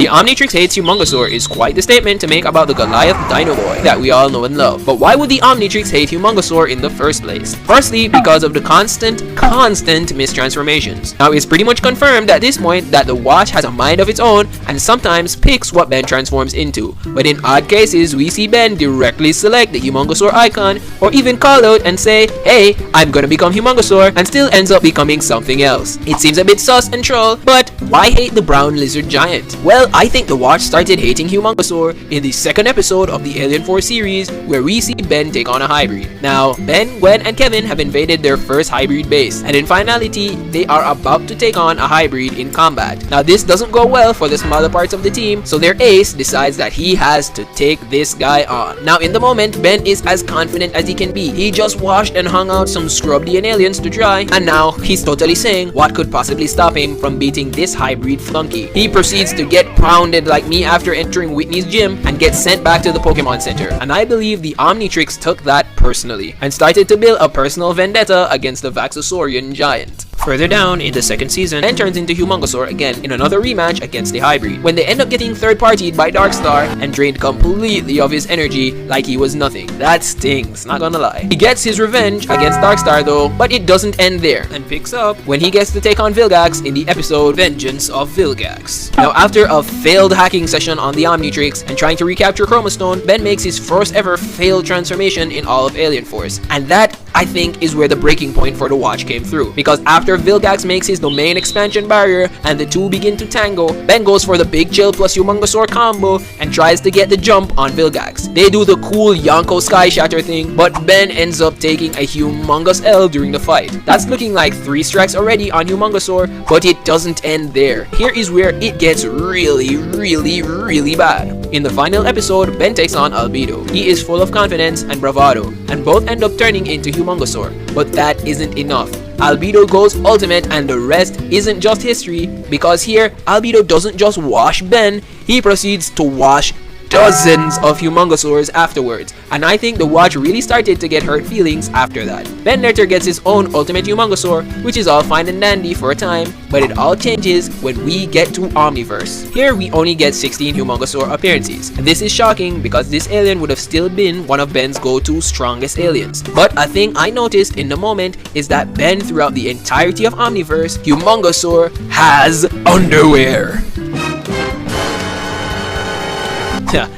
The Omnitrix hates Humongosaur is quite the statement to make about the Goliath Dino Boy that we all know and love. But why would the Omnitrix hate Humongosaur in the first place? Firstly, because of the constant mistransformations. Now, it's pretty much confirmed at this point that the Watch has a mind of its own and sometimes picks what Ben transforms into. But in odd cases, we see Ben directly select the Humongosaur icon or even call out and say, hey, I'm gonna become Humongosaur, and still ends up becoming something else. It seems a bit sus and troll, but why hate the brown lizard giant? Well, I think the Watch started hating Humongosaur in the second episode of the Alien 4 series, where we see Ben take on a hybrid. Now, Ben, Gwen, and Kevin have invaded their first hybrid base, and in finality, they are about to take on a hybrid in combat. Now, this doesn't go well for the smaller parts of the team, so their ace decides that he has to take this guy on. Now, in the moment, Ben is as confident as he can be. He just washed and hung out some scrub DNA aliens to dry, and now he's totally saying what could possibly stop him from beating this hybrid flunky. He proceeds to get pounded like me after entering Whitney's gym and gets sent back to the Pokemon Center. And I believe the Omnitrix took that personally and started to build a personal vendetta against the Vaxosaurian giant. Further down in the second season, Ben turns into Humongosaur again in another rematch against the hybrid, when they end up getting third-partied by Darkstar and drained completely of his energy like he was nothing. That stings, not gonna lie. He gets his revenge against Darkstar though, but it doesn't end there, and picks up when he gets to take on Vilgax in the episode Vengeance of Vilgax. Now, after a failed hacking session on the Omnitrix and trying to recapture Chromostone, Ben makes his first ever failed transformation in all of Alien Force, and that, I think, is where the breaking point for the Watch came through, because after Vilgax makes his domain expansion barrier and the two begin to tango, Ben goes for the Big Chill plus Humongosaur combo and tries to get the jump on Vilgax. They do the cool Yonko Sky Shatter thing, but Ben ends up taking a humongous L during the fight. That's looking like 3 strikes already on Humongosaur, but it doesn't end there. Here is where it gets really bad. In the final episode, Ben takes on Albedo. He is full of confidence and bravado, and both end up turning into Humongosaur, but that isn't enough. Albedo goes ultimate, and the rest isn't just history, because here, Albedo doesn't just wash Ben, he proceeds to wash dozens of Humongosaurs afterwards, and I think the Watch really started to get hurt feelings after that. Ben later gets his own ultimate Humongosaur, which is all fine and dandy for a time, but it all changes when we get to Omniverse. Here we only get 16 Humongosaur appearances, and this is shocking because this alien would have still been one of Ben's go-to strongest aliens. But a thing I noticed in the moment is that Ben, throughout the entirety of Omniverse, Humongosaur has underwear.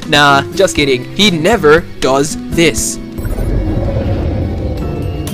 Nah, just kidding. He never does this.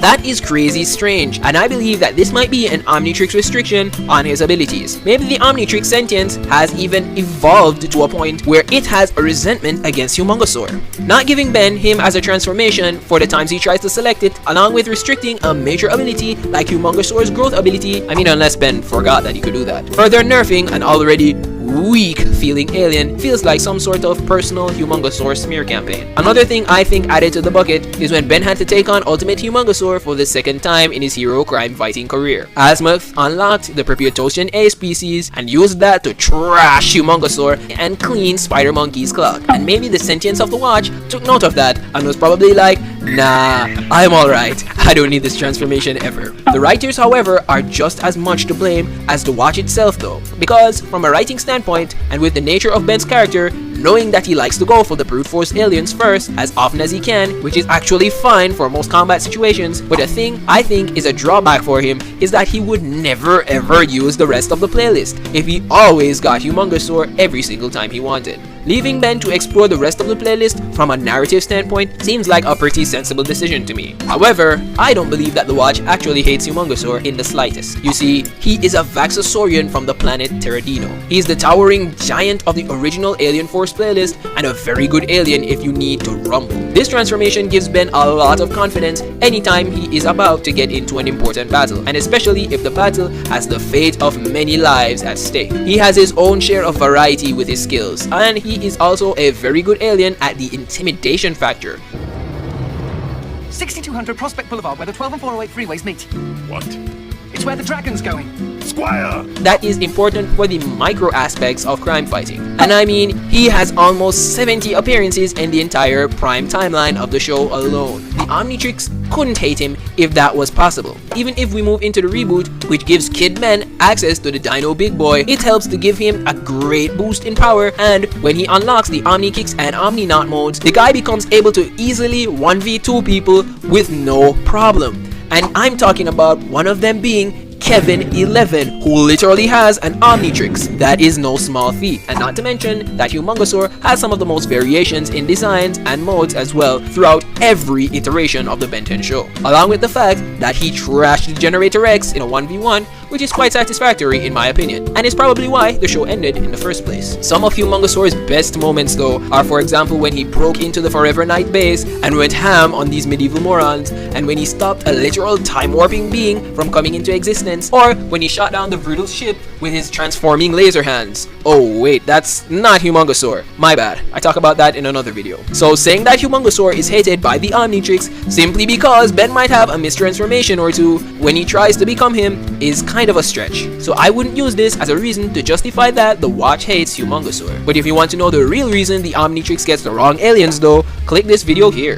That is crazy strange, and I believe that this might be an Omnitrix restriction on his abilities. Maybe the Omnitrix sentience has even evolved to a point where it has a resentment against Humongosaur, not giving Ben him as a transformation for the times he tries to select it, along with restricting a major ability like Humongosaur's growth ability. I mean, unless Ben forgot that he could do that. Further nerfing an already weak feeling alien feels like some sort of personal Humongosaur smear campaign. Another thing I think added to the bucket is when Ben had to take on Ultimate Humongosaur for the second time in his hero crime fighting career. Azimuth unlocked the Perpetuation A species and used that to trash Humongosaur and clean Spider Monkey's clock. And maybe the sentience of the Watch took note of that and was probably like, nah, I'm alright, I don't need this transformation ever. The writers, however, are just as much to blame as the Watch itself though, because from a writing standpoint, and with the nature of Ben's character, knowing that he likes to go for the brute force aliens first as often as he can, which is actually fine for most combat situations, but the thing I think is a drawback for him is that he would never ever use the rest of the playlist if he always got Humongosaur every single time he wanted. Leaving Ben to explore the rest of the playlist from a narrative standpoint seems like a pretty sensible decision to me. However, I don't believe that the Watch actually hates Humongosaur in the slightest. You see, he is a Vaxosaurian from the planet Terradino. He's the towering giant of the original Alien Force playlist and a very good alien if you need to rumble. This transformation gives Ben a lot of confidence anytime he is about to get into an important battle, and especially if the battle has the fate of many lives at stake. He has his own share of variety with his skills, and he is also a very good alien at the intimidation factor. 6200 Prospect Boulevard, where the 12 and 408 freeways meet. What? It's where the dragon's going. Squire! That is important for the micro aspects of crime fighting. And I mean, he has almost 70 appearances in the entire Prime timeline of the show alone. The Omnitrix couldn't hate him if that was possible. Even if we move into the reboot, which gives Kid Men access to the Dino Big Boy, it helps to give him a great boost in power, and when he unlocks the Omni Kicks and Omni Knot modes, the guy becomes able to easily 1v2 people with no problem. And I'm talking about one of them being Kevin 11, who literally has an Omnitrix. That is no small feat, and not to mention that Humongosaur has some of the most variations in designs and modes as well throughout every iteration of the Ben 10 show, along with the fact that he trashed the Generator X in a 1v1, which is quite satisfactory in my opinion, and is probably why the show ended in the first place. Some of Humongosaur's best moments though are, for example, when he broke into the Forever Knight base and went ham on these medieval morons, and when he stopped a literal time warping being from coming into existence, or when he shot down the brutal ship with his transforming laser hands. Oh wait, that's not Humongosaur. My bad. I talk about that in another video. So saying that Humongosaur is hated by the Omnitrix simply because Ben might have a mistransformation or two when he tries to become him is kind of a stretch. So I wouldn't use this as a reason to justify that the watch hates Humongosaur. But if you want to know the real reason the Omnitrix gets the wrong aliens though, click this video here.